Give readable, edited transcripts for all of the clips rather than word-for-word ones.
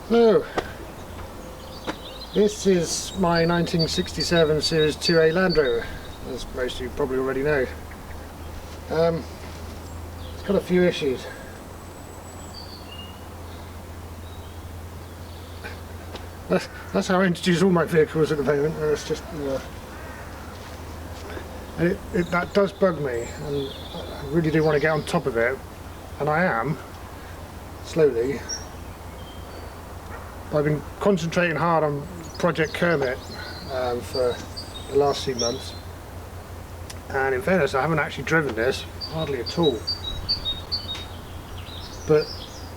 Hello, this is my 1967 Series 2A Land Rover, as most of you probably already know. It's got a few issues. That's how I introduce all my vehicles at the moment. It's just, and that does bug me, and I really do want to get on top of it, and I am, slowly. I've been concentrating hard on Project Kermit for the last few months, and in fairness I haven't actually driven this, hardly at all, but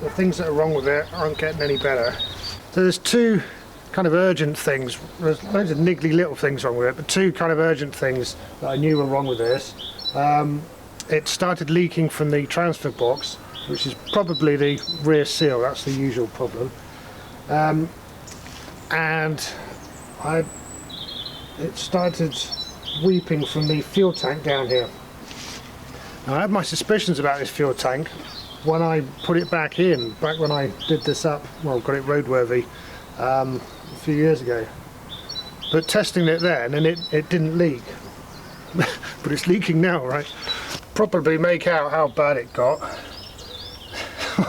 the things that are wrong with it aren't getting any better. So there's two kind of urgent things. There's loads of niggly little things wrong with it, but two kind of urgent things that I knew were wrong with this. It started leaking from the transfer box, which is probably the rear seal. That's the usual problem. And it started weeping from the fuel tank down here. Now, I had my suspicions about this fuel tank when I put it back when I did this up, well, got it roadworthy a few years ago. But testing it then, and it didn't leak. But it's leaking now, right? Probably make out how bad it got.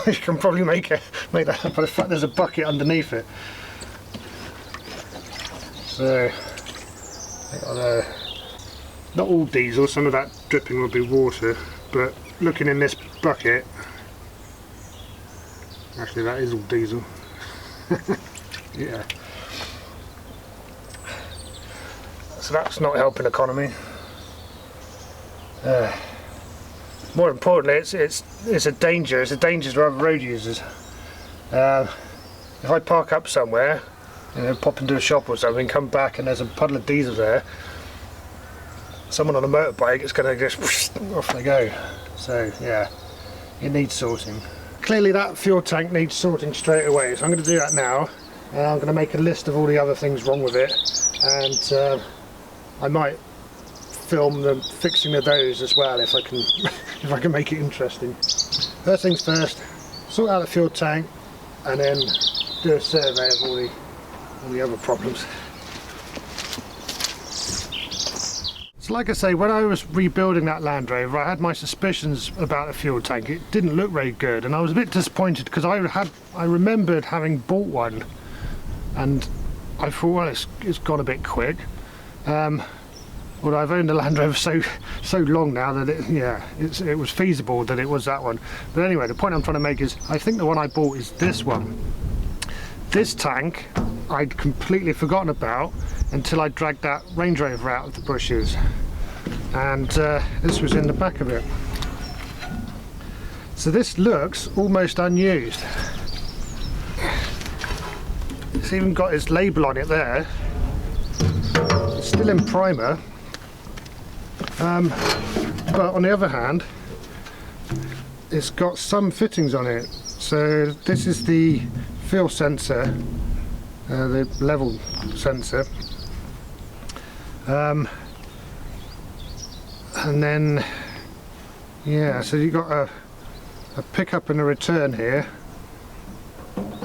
You can probably make that up by the fact there's a bucket underneath it. So, not all diesel, some of that dripping will be water, but looking in this bucket, actually that is all diesel. Yeah. So that's not helping economy. More importantly, it's a danger. It's a danger to other road users. If I park up somewhere, pop into a shop or something, come back and there's a puddle of diesel there, someone on a motorbike is going to just off they go. So yeah, it needs sorting. Clearly that fuel tank needs sorting straight away, so I'm going to do that now. I'm going to make a list of all the other things wrong with it, and I might film them fixing of those as well if I can if I can make it interesting. First things first, sort out the fuel tank and then do a survey of all the other problems. So like I say, when I was rebuilding that Land Rover, I had my suspicions about the fuel tank. It didn't look very good, and I was a bit disappointed because I remembered having bought one, and I thought, well, it's gone a bit quick. Well, I've owned the Land Rover so long now that it was feasible that it was that one. But anyway, the point I'm trying to make is I think the one I bought is this one. This tank I'd completely forgotten about until I dragged that Range Rover out of the bushes, and this was in the back of it. So this looks almost unused. It's even got its label on it there. It's still in primer. But on the other hand, it's got some fittings on it. So this is the fuel sensor, the level sensor, and then so you've got a pickup and a return here,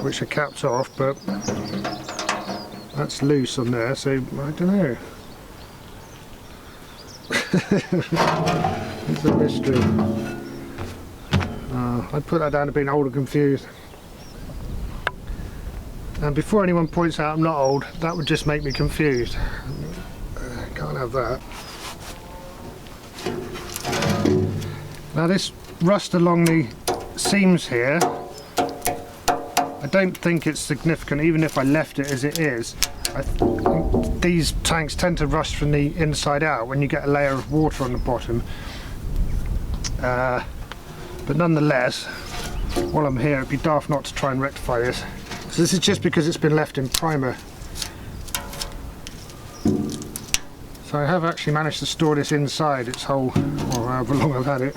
which are capped off, but that's loose on there, so I don't know. It's a mystery. I'd put that down to being old and confused. And before anyone points out I'm not old, that would just make me confused. Can't have that. Now this rust along the seams here, I don't think it's significant even if I left it as it is. These tanks tend to rust from the inside out when you get a layer of water on the bottom, but nonetheless, while I'm here, it'd be daft not to try and rectify this. So this is just because it's been left in primer. So I have actually managed to store this inside its whole, or however long I've had it.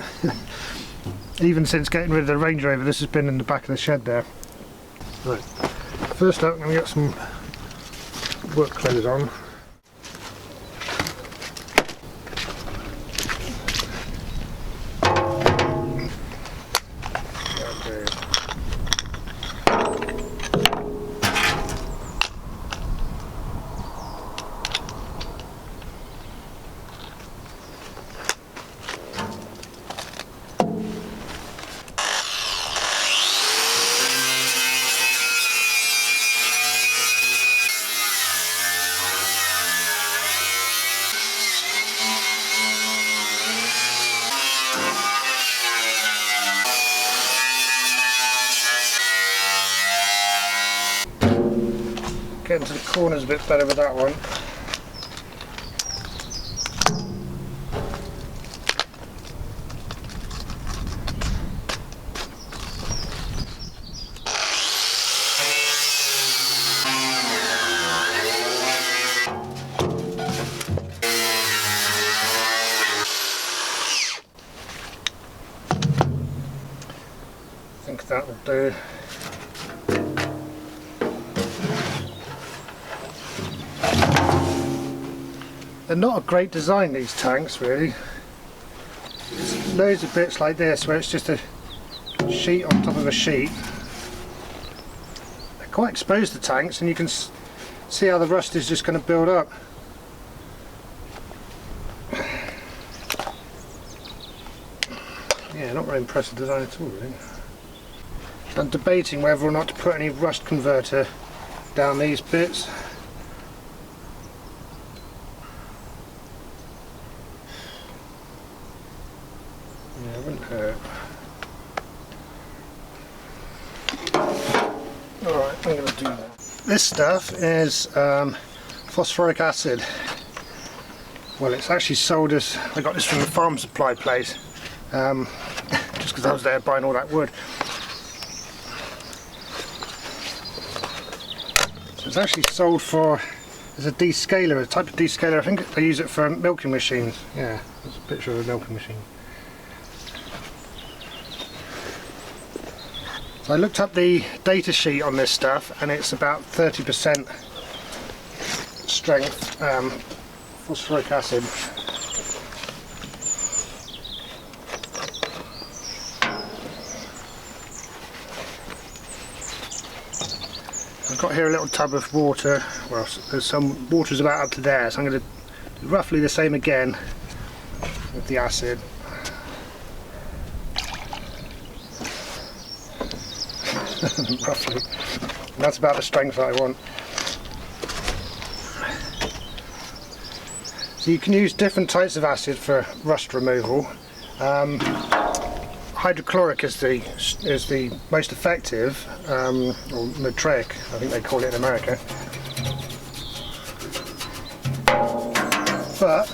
Even since getting rid of the Range Rover, this has been in the back of the shed there. Right, first up I'm going to get some work clothes on. get into the corners a bit better with that one. I think that will do. They're not a great design, these tanks, really. There's loads of bits like this where it's just a sheet on top of a sheet. They're quite exposed, the tanks, and you can see how the rust is just going to build up. Yeah, not very impressive design at all, really. I'm debating whether or not to put any rust converter down these bits. Yeah, it wouldn't hurt. Alright, I'm going to do that. This stuff is phosphoric acid. Well, it's actually sold as, I got this from the farm supply place, just because I was there buying all that wood. So it's actually sold for, as a descaler, a type of descaler. I think they use it for milking machines. Yeah, there's a picture of a milking machine. So I looked up the data sheet on this stuff, and it's about 30% strength phosphoric acid. I've got here a little tub of water. Well, there's some water's about up to there, so I'm going to do roughly the same again with the acid. Roughly. And that's about the strength that I want. So you can use different types of acid for rust removal. Hydrochloric is the most effective, or matrix, I think they call it in America. But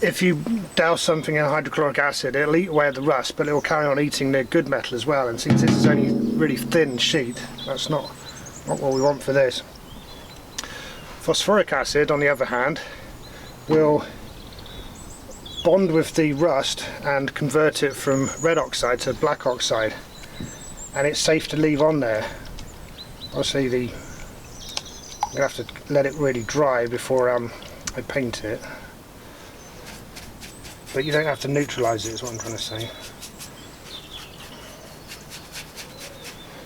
if you douse something in hydrochloric acid, it'll eat away at the rust, but it will carry on eating the good metal as well. And since this is only really thin sheet, that's not what we want for this. Phosphoric acid, on the other hand, will bond with the rust and convert it from red oxide to black oxide, and it's safe to leave on there. Obviously, I'm going to have to let it really dry before I paint it, but you don't have to neutralise it, is what I'm trying to say.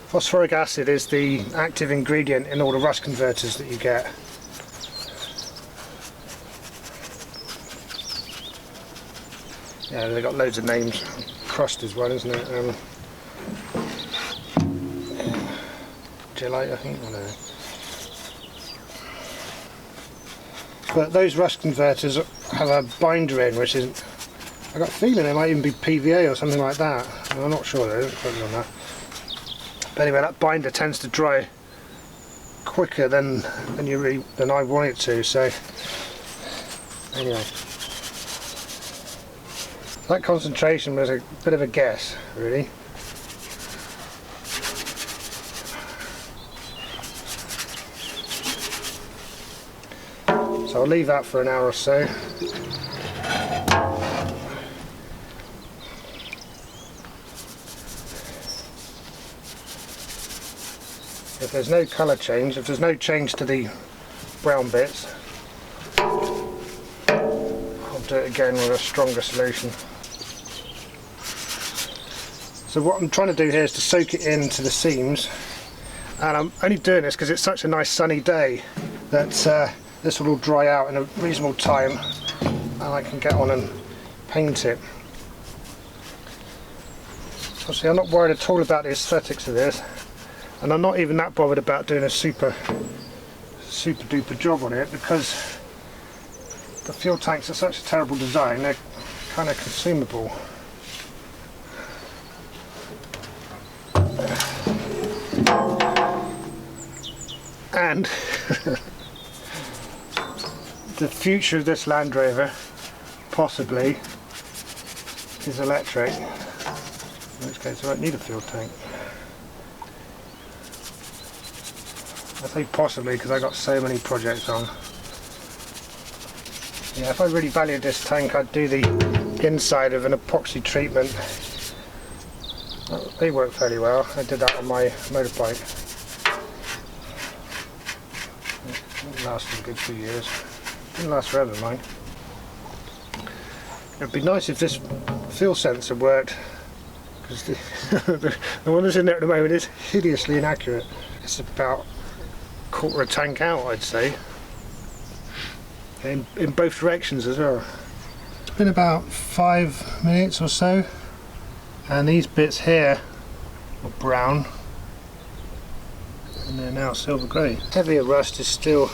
Phosphoric acid is the active ingredient in all the rust converters that you get. Yeah, they've got loads of names. Crust is one, isn't it? Gelite, I think. I don't know. But those rust converters have a binder in, which is, I got a feeling it might even be PVA or something like that. I'm not sure though, don't quote me on that. But anyway, that binder tends to dry quicker than I want it to. So anyway. That concentration was a bit of a guess, really. So I'll leave that for an hour or so. If there's no colour change, if there's no change to the brown bits, I'll do it again with a stronger solution. So what I'm trying to do here is to soak it into the seams, and I'm only doing this because it's such a nice sunny day that this will all dry out in a reasonable time and I can get on and paint it. Obviously I'm not worried at all about the aesthetics of this, and I'm not even that bothered about doing a super duper job on it, because the fuel tanks are such a terrible design, they're kind of consumable. And the future of this Land Rover possibly is electric, in which case I won't need a fuel tank. I say possibly because I got so many projects on. Yeah, if I really valued this tank, I'd do the inside of an epoxy treatment. They work fairly well. I did that on my motorbike. It lasted a good few years. Didn't last forever, mine. It'd be nice if this fuel sensor worked, because the one that's in there at the moment is hideously inaccurate. It's about a quarter of a tank out, I'd say. In both directions as well. It's been about 5 minutes or so, and these bits here are brown and they're now silver grey. Heavier rust is still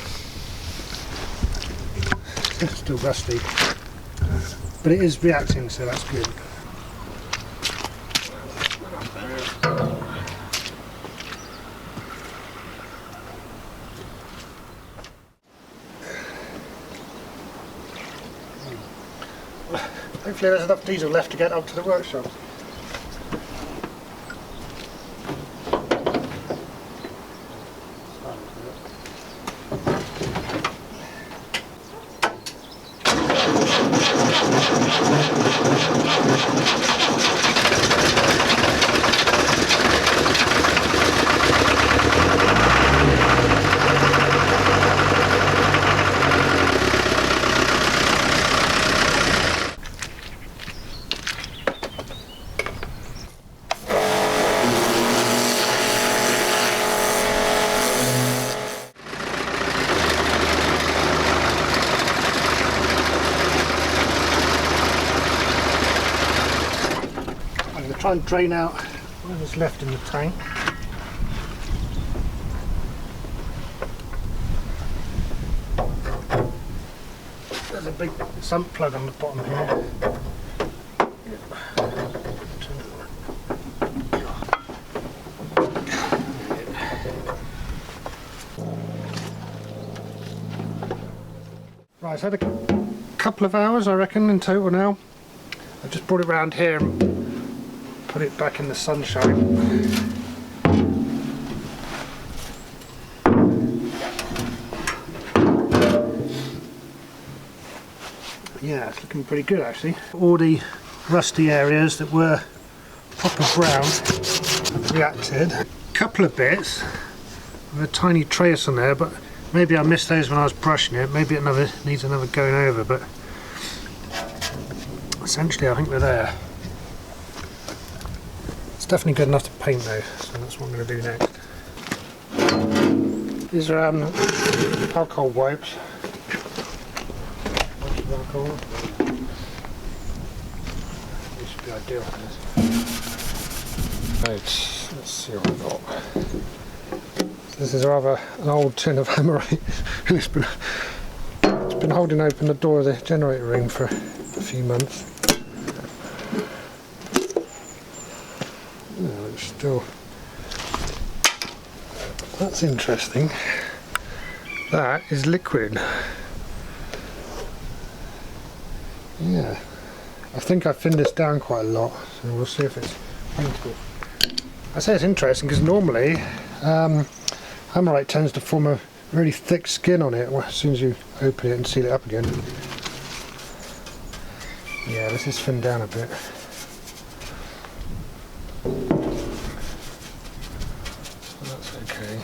rusty, but it is reacting, so that's good. Hopefully there's enough diesel left to get up to the workshop. Try and drain out whatever's left in the tank. There's a big sump plug on the bottom here. Right, it's had a couple of hours I reckon in total now. I've just brought it round here and put it back in the sunshine. Yeah, it's looking pretty good actually. All the rusty areas that were proper brown have reacted. A couple of bits with a tiny trace on there, but maybe I missed those when I was brushing it. Maybe it needs another going over, but essentially I think they're there. It's definitely good enough to paint though, so that's what I'm going to do next. These are alcohol wipes. Alcohol. These should be ideal for this. Right, let's see what I've got. This is rather an old tin of hammerite. It's been holding open the door of the generator room for a few months. Still, that's interesting. That is liquid. Yeah, I think I thinned this down quite a lot, so we'll see if it's paintable. I say it's interesting because normally hammerite tends to form a really thick skin on it as soon as you open it and seal it up again. Yeah, this is thinned down a bit. Okay.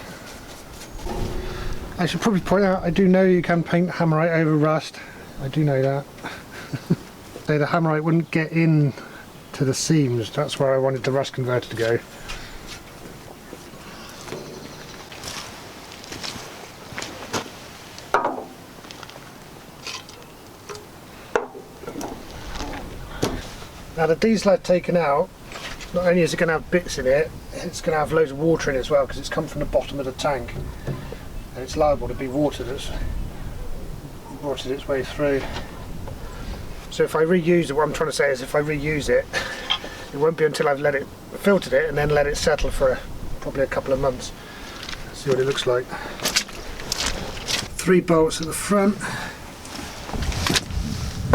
I should probably point out I do know you can paint hammerite over rust. I do know that. So the hammerite wouldn't get in to the seams. That's where I wanted the rust converter to go. Now the diesel I've taken out, not only is it going to have bits in it, it's going to have loads of water in it as well because it's come from the bottom of the tank and it's liable to be water that's watered its way through. So if I reuse it, what I'm trying to say is if I reuse it, it won't be until I've filtered it and then let it settle for probably a couple of months. Let's see what it looks like. 3 bolts at the front,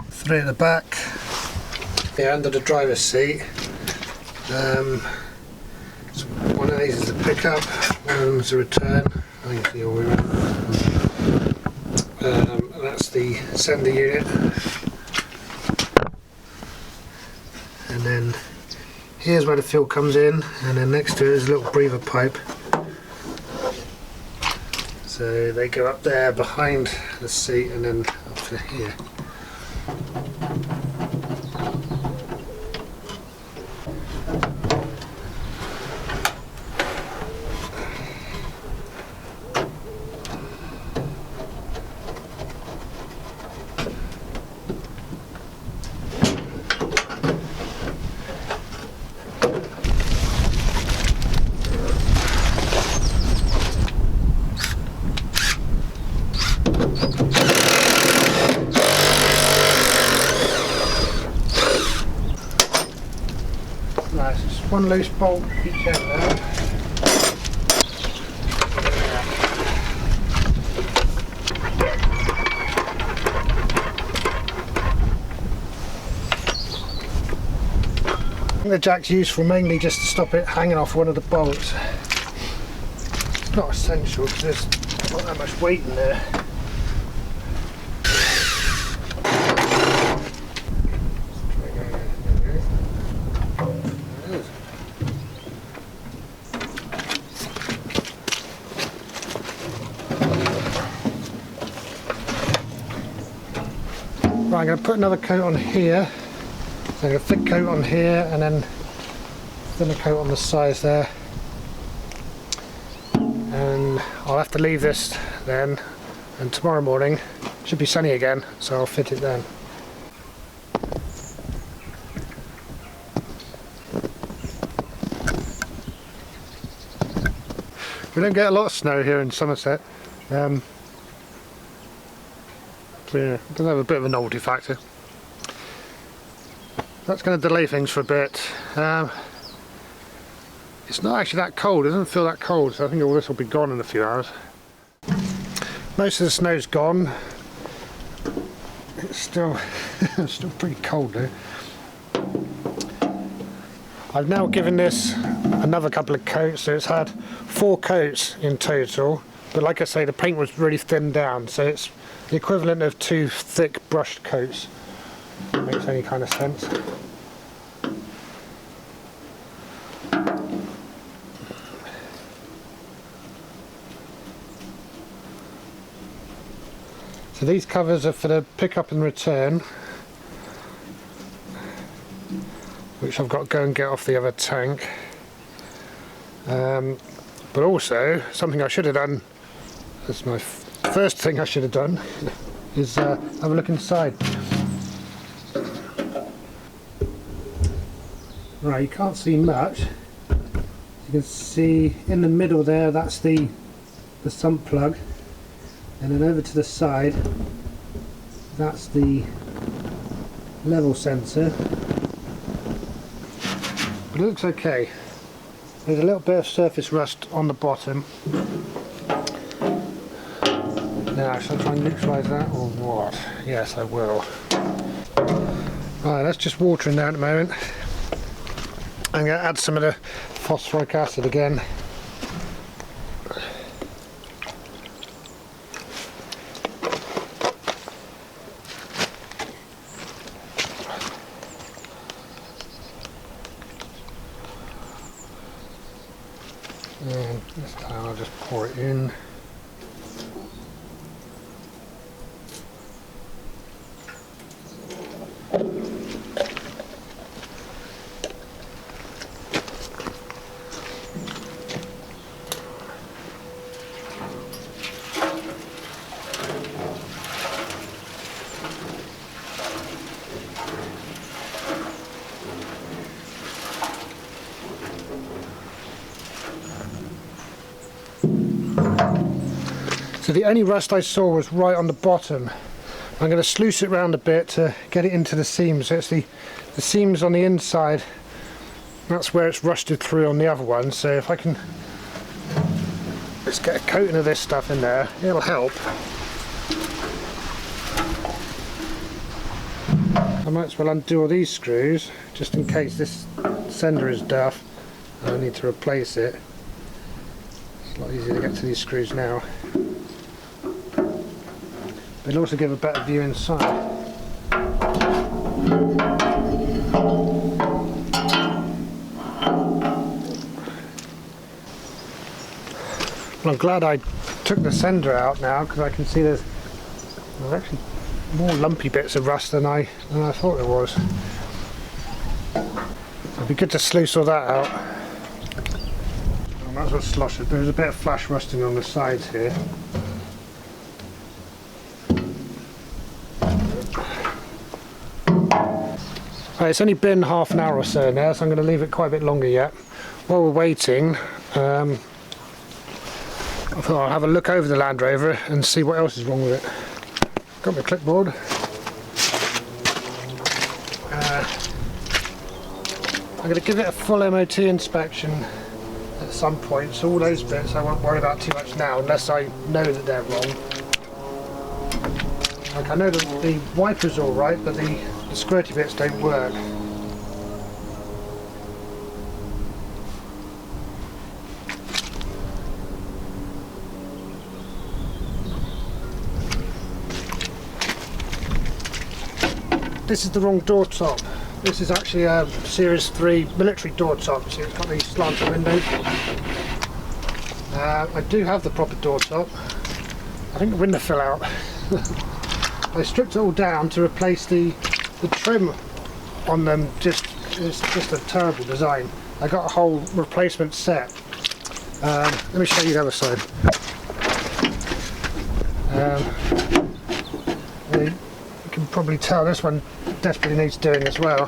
3 at the back. Yeah, under the driver's seat. So one of these is the pickup, one of them is a return. I think it's the all around. That's the sender unit. And then here's where the fuel comes in, and then next to it is a little breather pipe. So they go up there behind the seat and then up to here. Nice, just one loose bolt each end there. The jack's useful mainly just to stop it hanging off one of the bolts. It's not essential because there's not that much weight in there. Right, I'm going to put another coat on here. So a thick coat on here and then thinner coat on the sides there. And I'll have to leave this then, and tomorrow morning should be sunny again, so I'll fit it then. We don't get a lot of snow here in Somerset. So yeah, it does have a bit of a novelty factor. That's going to delay things for a bit. It's not actually that cold, it doesn't feel that cold, so I think all this will be gone in a few hours. Most of the snow's gone. It's still, it's still pretty cold though. I've now given this another couple of coats, so it's had 4 coats in total. But like I say, the paint was really thinned down, so it's the equivalent of 2 thick brushed coats. If that makes any kind of sense. So these covers are for the pickup and return, which I've got to go and get off the other tank. But also, something I should have done, that's my first thing I should have done, is have a look inside. Right, you can't see much. You can see in the middle there, that's the sump plug. And then over to the side, that's the level sensor. But it looks okay. There's a little bit of surface rust on the bottom. Now, shall I try and neutralise that or what? Yes, I will. Right, that's just watering down at the moment. I'm going to add some of the phosphoric acid again. And this time I'll just pour it in. So the only rust I saw was right on the bottom. I'm going to sluice it around a bit to get it into the seams. So it's the seams on the inside, that's where it's rusted through on the other one. So if I can just get a coating of this stuff in there, it'll help. I might as well undo all these screws just in case this sender is daft and I need to replace it. It's a lot easier to get to these screws now. But it'll also give a better view inside. Well, I'm glad I took the sender out now because I can see there's actually more lumpy bits of rust than I thought there was. It'd be good to sluice all that out. I might as well slosh it. There's a bit of flash rusting on the sides here. Right, it's only been half an hour or so now, so I'm going to leave it quite a bit longer yet. While we're waiting, I thought I'll have a look over the Land Rover and see what else is wrong with it. Got my clipboard. I'm going to give it a full MOT inspection at some point, so all those bits I won't worry about too much now unless I know that they're wrong. Like, I know that the wiper's alright, but the squirty bits don't work. This is the wrong door top. This is actually a Series 3 military door top. See, it's got these slanted windows. I do have the proper door top. I think the window fell out. I stripped it all down to replace the trim on them. It's just a terrible design. I got a whole replacement set. Let me show you the other side. You can probably tell this one desperately needs doing as well.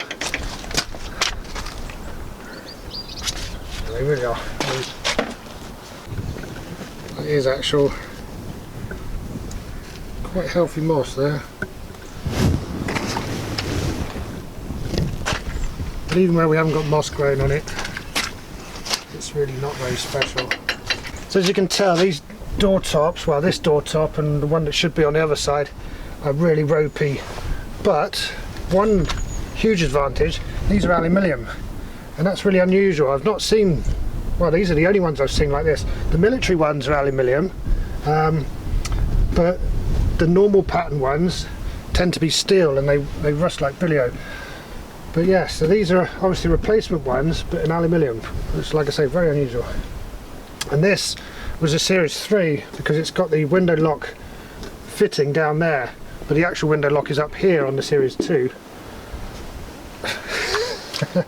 They really are. It is actual quite healthy moss there. But even where we haven't got moss growing on it, it's really not very special. So as you can tell, these door tops, well, this door top and the one that should be on the other side, are really ropey. But one huge advantage, these are aluminium, and that's really unusual. I've not seen, well, these are the only ones I've seen like this. The military ones are aluminium, but the normal pattern ones tend to be steel and they rust like billio. But yeah, so these are obviously replacement ones, but in aluminium. It's, like I say, very unusual. And this was a Series 3 because it's got the window lock fitting down there, but the actual window lock is up here on the Series 2. That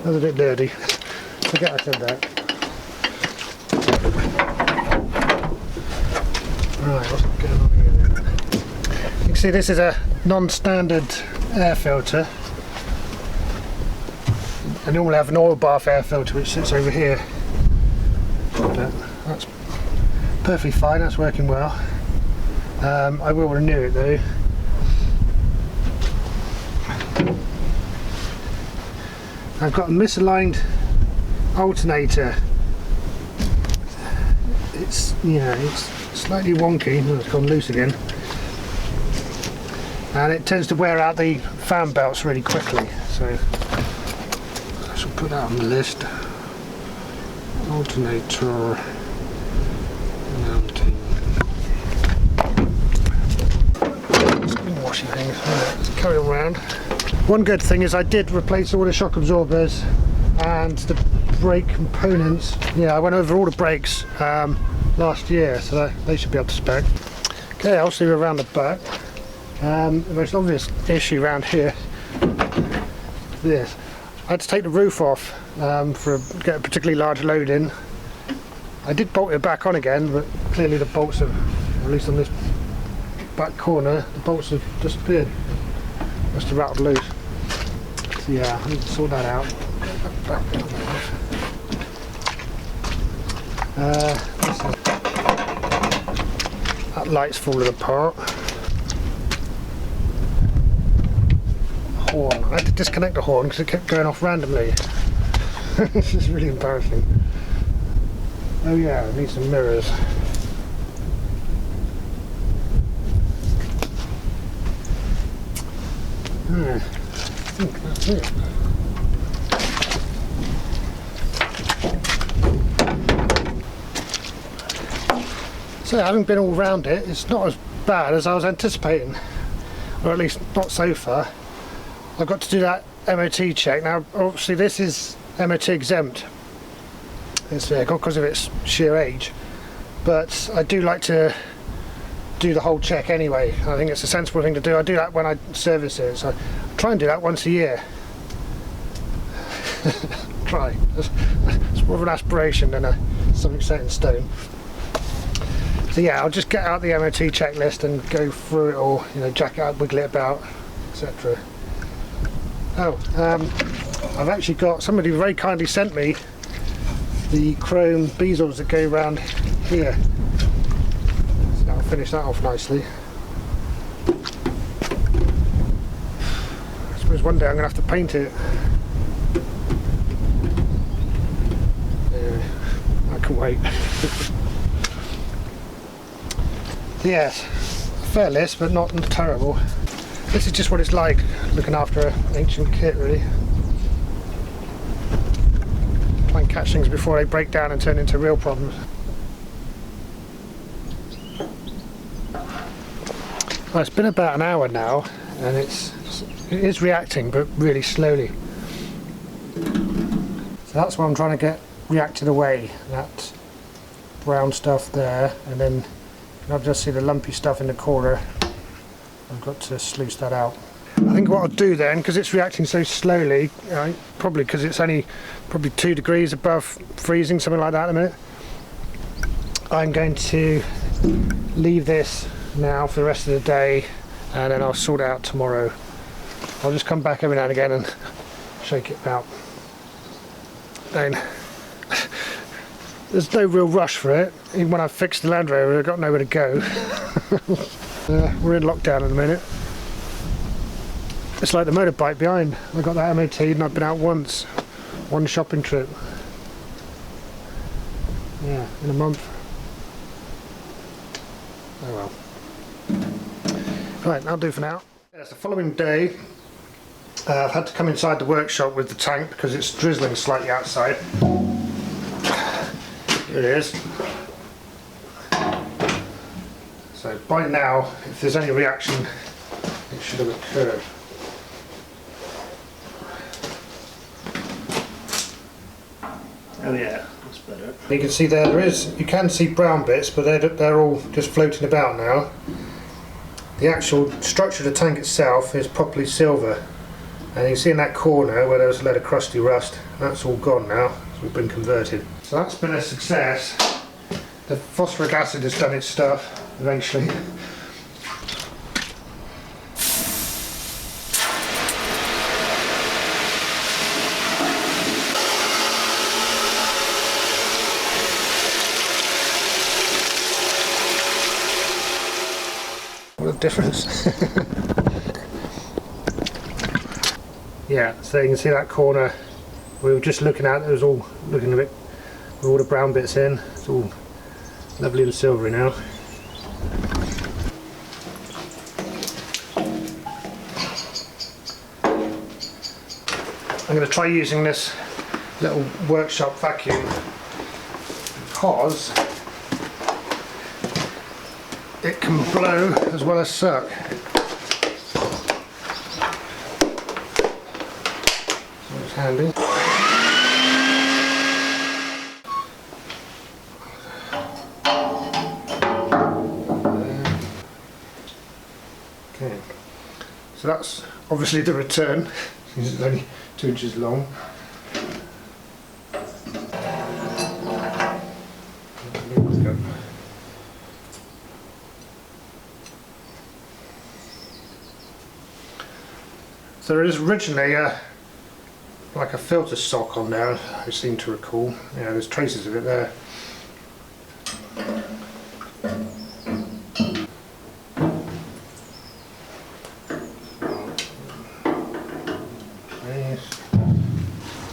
was a bit dirty. Forget I said that. Right, what's going on here then? You can see this is a non-standard air filter. I normally have an oil bath air filter which sits over here. But that's perfectly fine, that's working well. I will renew it though. I've got a misaligned alternator. It's slightly wonky. Oh, it's gone loose again, and it tends to wear out the fan belts really quickly. So I shall put that on the list. Alternator mounting. Washing things. Let's carry on around. One good thing is I did replace all the shock absorbers and the brake components. Yeah, I went over all the brakes last year, so they should be up to spec. Okay, I'll see you around the back. The most obvious issue around here is this. I had to take the roof off get a particularly large load in. I did bolt it back on again, but clearly the bolts have, at least on this back corner, the bolts have disappeared. Must have rattled loose. So yeah, I need to sort that out. That light's falling apart. Horn. I had to disconnect the horn because it kept going off randomly. This is really embarrassing. Oh yeah, I need some mirrors. I think that's it. So having been all round it, it's not as bad as I was anticipating, or at least not so far. I've got to do that MOT check. Now obviously this is MOT exempt, this vehicle, because of its sheer age, but I do like to do the whole check anyway. I think it's a sensible thing to do. I do that when I service it, so I try and do that once a year. Try. It's more of an aspiration than something set in stone. So yeah, I'll just get out the MOT checklist and go through it all, you know, jack it up, wiggle it about, etc. Oh, I've actually got, somebody very kindly sent me the chrome bezels that go around here. So that'll finish that off nicely. I suppose one day I'm going to have to paint it. Yeah, I can wait. Yes, a fair list, but not terrible. This is just what it's like looking after an ancient kit, really. Try and catch things before they break down and turn into real problems. Well, it's been about an hour now, and it is reacting, but really slowly. So that's what I'm trying to get reacted away. That brown stuff there, and then I'll just see the lumpy stuff in the corner. I've got to sluice that out. I think what I'll do then, because it's reacting so slowly, probably because it's only probably 2 degrees above freezing, something like that at the minute, I'm going to leave this now for the rest of the day, and then I'll sort it out tomorrow. I'll just come back every now and again and shake it about. Then there's no real rush for it. Even when I've fixed the Land Rover, I've got nowhere to go. We're in lockdown at the minute. It's like the motorbike behind. I got that MOT and I've been out once. One shopping trip. Yeah, in a month. Oh well. Right, that'll do for now. Yeah, it's the following day. I've had to come inside the workshop with the tank because it's drizzling slightly outside. Here it is. So by now, if there's any reaction, it should have occurred. Oh yeah, that's better. You can see you can see brown bits, but they're all just floating about now. The actual structure of the tank itself is properly silver. And you can see in that corner where there was a load of crusty rust, that's all gone now, so we've been converted. So that's been a success. The phosphoric acid has done its stuff, eventually. What a difference. Yeah, so you can see that corner we were just looking at, it was all looking a bit with all the brown bits in. It's all lovely and silvery now. I'm going to try using this little workshop vacuum because it can blow as well as suck. Handy. Okay, so that's obviously the return. It's only 2 inches long. So there is originally like a filter sock on there, I seem to recall. Yeah, there's traces of it there.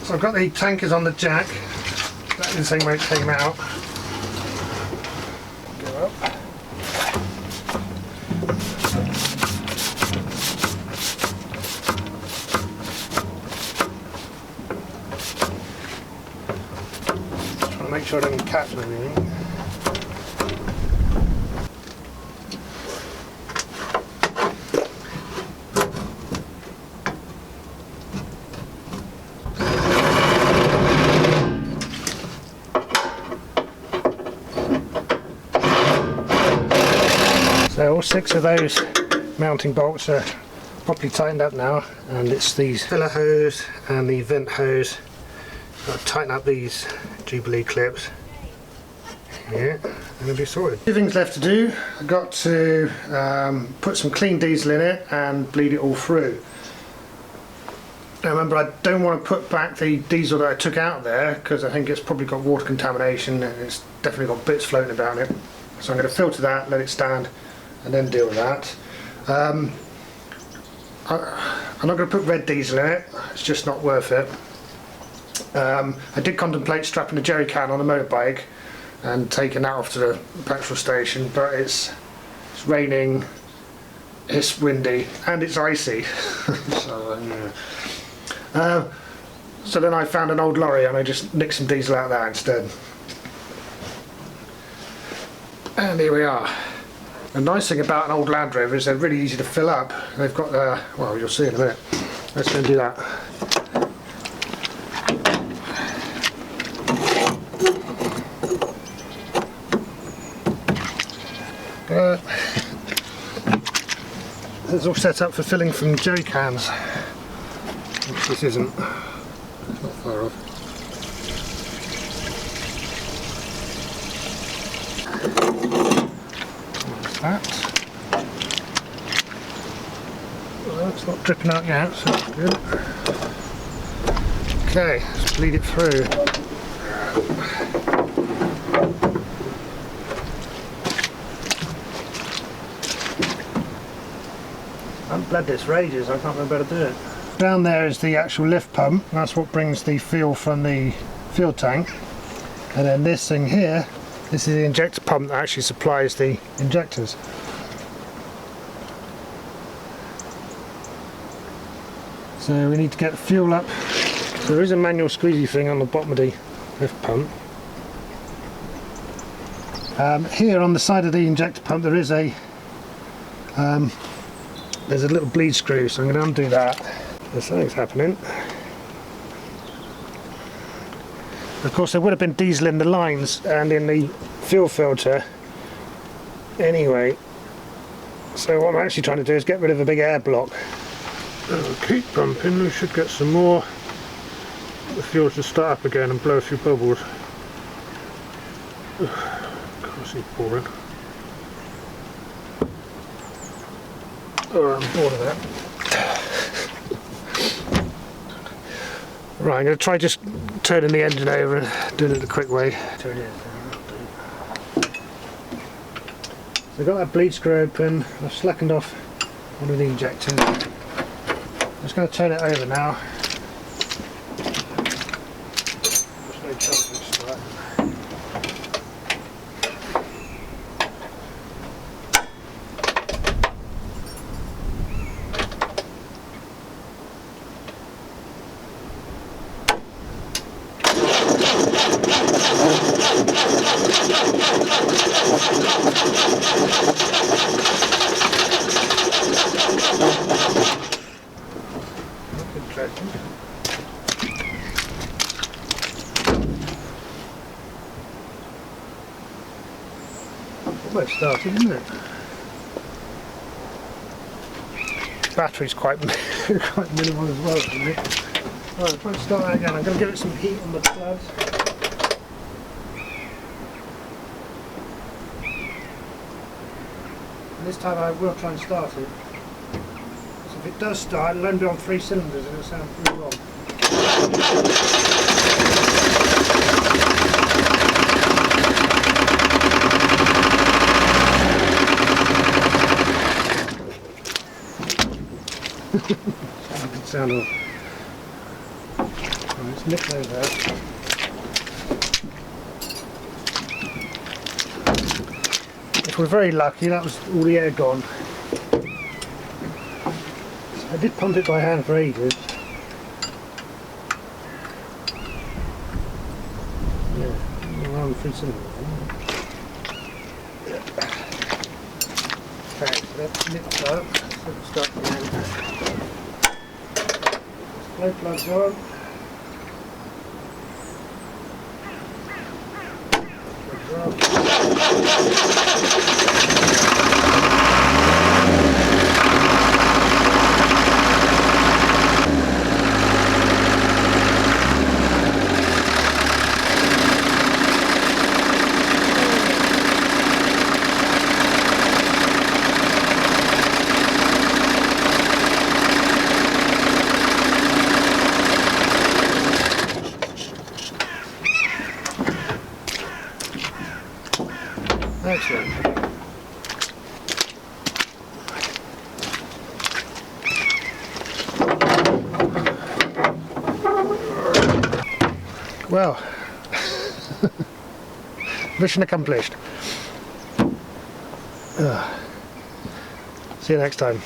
So I've got the tankers on the jack, exactly the same way it came out. Go up. sure I don't catch anything. So all 6 of those mounting bolts are properly tightened up now, and it's these filler hose and the vent hose. Got to tighten up these Jubilee clips. Yeah, and it'll be sorted. 2 things left to do. I've got to put some clean diesel in it and bleed it all through. Now remember, I don't want to put back the diesel that I took out there because I think it's probably got water contamination and it's definitely got bits floating about it. So I'm going to filter that, let it stand, and then deal with that. I'm not going to put red diesel in it, it's just not worth it. I did contemplate strapping a jerry can on a motorbike and taking that off to the petrol station, but it's raining, it's windy, and it's icy. So then I found an old lorry and I just nicked some diesel out of that instead. And here we are. The nice thing about an old Land Rover is they're really easy to fill up. They've got well, you'll see in a minute. Let's go and do that. It's all set up for filling from jerry cans, which this isn't. It's not far off. That. Well, it's not dripping out yet, so that's good. Okay, let's bleed it through. I haven't bled this for ages, I can't remember how to do it. Down there is the actual lift pump, that's what brings the fuel from the fuel tank. And then this thing here, this is the injector pump that actually supplies the injectors. So we need to get the fuel up. So there is a manual squeezy thing on the bottom of the lift pump. Here on the side of the injector pump there is a there's a little bleed screw, so I'm going to undo that. There's something's happening. Of course there would have been diesel in the lines and in the fuel filter anyway, so what I'm actually trying to do is get rid of a big air block. Keep pumping, we should get some more. The fuel should start up again and blow a few bubbles. Can't see pouring. Oh, I'm bored of that. Right, I'm going to try just turning the engine over and doing it the quick way. Turn it. So I've got that bleed screw open, I've slackened off one of the injectors. I'm just going to turn it over now. There's no chance of start. Almost started, isn't it? Battery's quite minimal as well, isn't it? Right, I'll try to start that again. I'm going to give it some heat on the plugs. And this time I will try and start it. So if it does start, it'll only be on 3 cylinders and it'll sound pretty wrong. Good sound off. Right, let's nip those out. If we're very lucky, that was all the air gone. I did pump it by hand for ages. Yeah, difference in the okay, so that's lit up. Let's start again. Glow plugs on. Excellent. Well, mission accomplished. See you next time.